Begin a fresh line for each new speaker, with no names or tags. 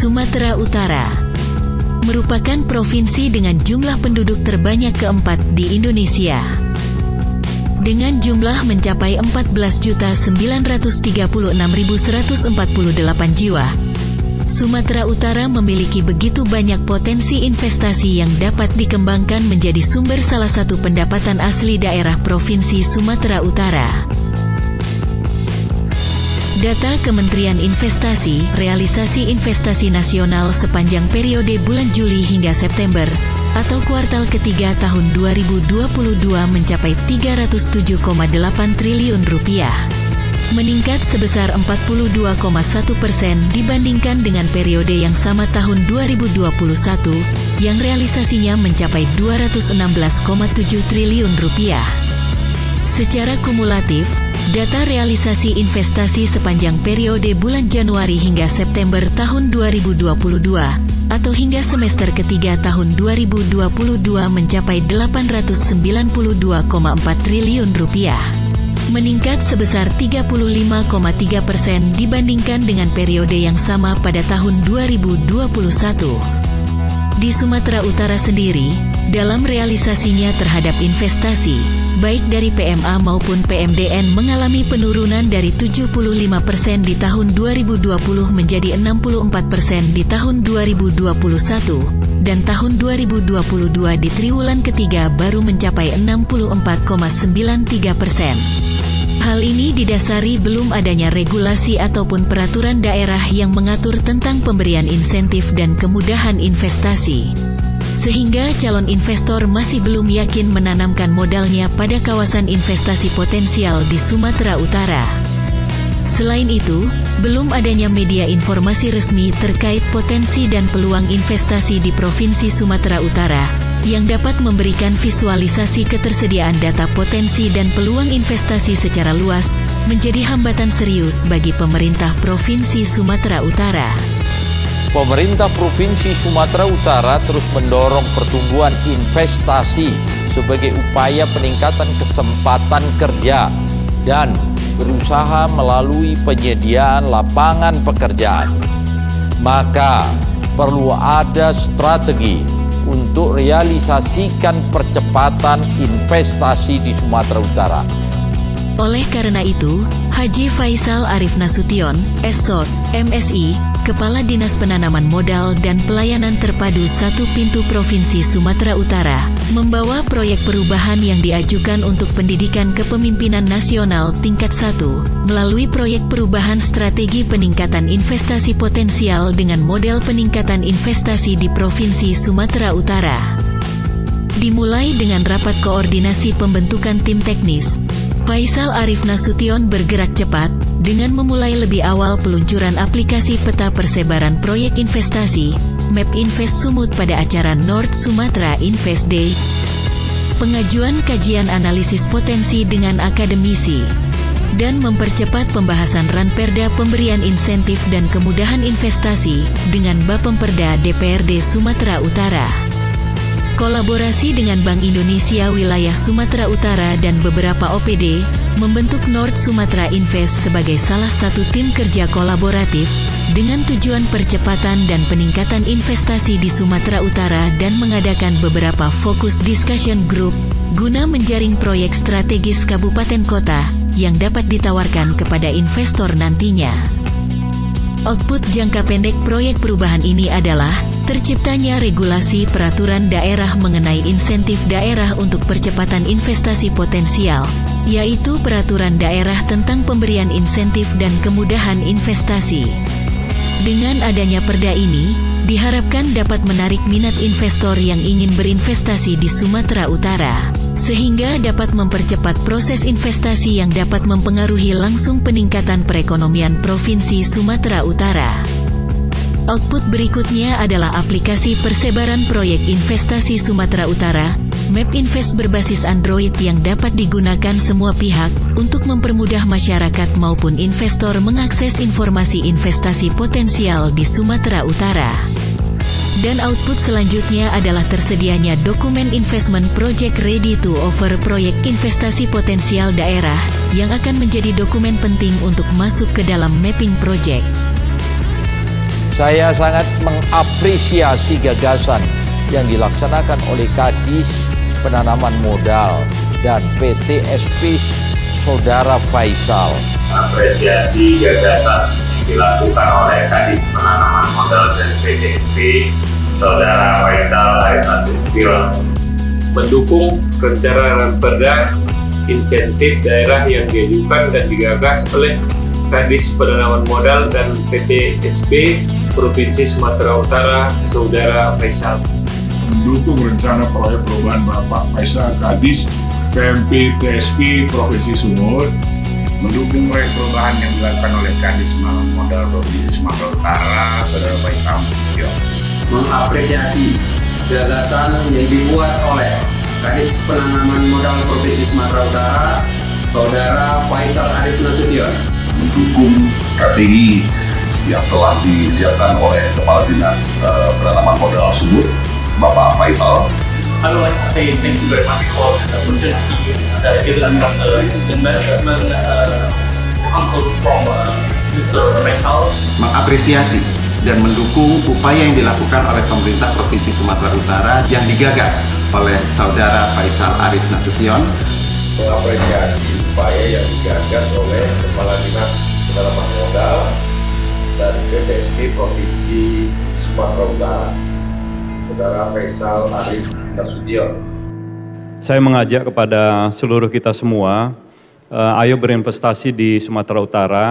Sumatera Utara merupakan provinsi dengan jumlah penduduk terbanyak keempat di Indonesia. Dengan jumlah mencapai 14.936.148 jiwa, Sumatera Utara memiliki begitu banyak potensi investasi yang dapat dikembangkan menjadi sumber salah satu pendapatan asli daerah Provinsi Sumatera Utara. Data Kementerian Investasi, realisasi investasi nasional sepanjang periode bulan Juli hingga September atau kuartal ketiga tahun 2022 mencapai 307,8 triliun rupiah. Meningkat sebesar 42,1% dibandingkan dengan periode yang sama tahun 2021 yang realisasinya mencapai 216,7 triliun rupiah. Secara kumulatif, data realisasi investasi sepanjang periode bulan Januari hingga September tahun 2022 atau hingga semester ketiga tahun 2022 mencapai 892,4 triliun rupiah. Meningkat sebesar 35,3% dibandingkan dengan periode yang sama pada tahun 2021. Di Sumatera Utara sendiri, dalam realisasinya terhadap investasi, baik dari PMA maupun PMDN mengalami penurunan dari 75% di tahun 2020 menjadi 64% di tahun 2021, dan tahun 2022 di triwulan ketiga baru mencapai 64,93%. Hal ini didasari belum adanya regulasi ataupun peraturan daerah yang mengatur tentang pemberian insentif dan kemudahan investasi. Sehingga calon investor masih belum yakin menanamkan modalnya pada kawasan investasi potensial di Sumatera Utara. Selain itu, belum adanya media informasi resmi terkait potensi dan peluang investasi di Provinsi Sumatera Utara yang dapat memberikan visualisasi ketersediaan data potensi dan peluang investasi secara luas menjadi hambatan serius bagi pemerintah Provinsi Sumatera Utara.
Pemerintah Provinsi Sumatera Utara terus mendorong pertumbuhan investasi sebagai upaya peningkatan kesempatan kerja dan berusaha melalui penyediaan lapangan pekerjaan. Maka perlu ada strategi untuk realisasikan percepatan investasi di Sumatera Utara.
Oleh karena itu, Haji Faisal Arif Nasution, SSOS, MSI, Kepala Dinas Penanaman Modal dan Pelayanan Terpadu Satu Pintu Provinsi Sumatera Utara, membawa proyek perubahan yang diajukan untuk pendidikan kepemimpinan nasional tingkat 1, melalui proyek perubahan strategi peningkatan investasi potensial dengan model peningkatan investasi di Provinsi Sumatera Utara. Dimulai dengan rapat koordinasi pembentukan tim teknis, Faisal Arif Nasution bergerak cepat dengan memulai lebih awal peluncuran aplikasi peta persebaran proyek investasi Map Invest Sumut pada acara North Sumatra Invest Day, pengajuan kajian analisis potensi dengan akademisi, dan mempercepat pembahasan Ranperda pemberian insentif dan kemudahan investasi dengan Bapemperda DPRD Sumatera Utara. Kolaborasi dengan Bank Indonesia Wilayah Sumatera Utara dan beberapa OPD, membentuk North Sumatra Invest sebagai salah satu tim kerja kolaboratif, dengan tujuan percepatan dan peningkatan investasi di Sumatera Utara dan mengadakan beberapa fokus discussion group, guna menjaring proyek strategis kabupaten kota, yang dapat ditawarkan kepada investor nantinya. Output jangka pendek proyek perubahan ini adalah terciptanya regulasi peraturan daerah mengenai insentif daerah untuk percepatan investasi potensial, yaitu Peraturan Daerah tentang Pemberian Insentif dan Kemudahan Investasi. Dengan adanya perda ini, diharapkan dapat menarik minat investor yang ingin berinvestasi di Sumatera Utara, sehingga dapat mempercepat proses investasi yang dapat mempengaruhi langsung peningkatan perekonomian Provinsi Sumatera Utara. Output berikutnya adalah aplikasi persebaran proyek investasi Sumatera Utara, Map Invest berbasis Android yang dapat digunakan semua pihak untuk mempermudah masyarakat maupun investor mengakses informasi investasi potensial di Sumatera Utara. Dan output selanjutnya adalah tersedianya dokumen investment project ready to offer proyek investasi potensial daerah yang akan menjadi dokumen penting untuk masuk ke dalam mapping project.
Saya sangat mengapresiasi gagasan yang dilaksanakan oleh Kadis Penanaman Modal dan PT SP Saudara Faisal.
Apresiasi gagasan yang dilakukan oleh Kadis Penanaman Modal dan PT SP Saudara Faisal Arif Nasution.
Mendukung rencana Perda insentif daerah yang diajukan dan digagas oleh Kadis Penanaman Modal dan PT SP Provinsi Sumatera Utara Saudara Faisal.
Mendukung rencana proyek perubahan Bapak Faisal Kadis PMP TSP Provinsi Sumut.
Mendukung proyek perubahan yang dilakukan oleh Kadis Penanaman Modal Provinsi Sumatera Utara Saudara Faisal Nasution.
Mengapresiasi gagasan yang dibuat oleh Kadis Penanaman Modal Provinsi Sumatera Utara Saudara Faisal Arif Nasution.
Mendukung strategi yang telah disiapkan oleh Kepala Dinas Penanaman Modal Sumut, Bapak Faisal.
I would like to say thank you very much for the opportunity that given from the investment council from Mr. Faisal.
Mengapresiasi dan mendukung upaya yang dilakukan oleh pemerintah Provinsi Sumatera Utara yang digagas oleh Saudara Faisal Arif Nasution.
Mengapresiasi upaya yang digagas oleh Kepala Dinas Penanaman Modal dan PTSP Provinsi Sumatera Utara, Saudara Faisal Arif Nasution.
Saya mengajak kepada seluruh kita semua, ayo berinvestasi di Sumatera Utara.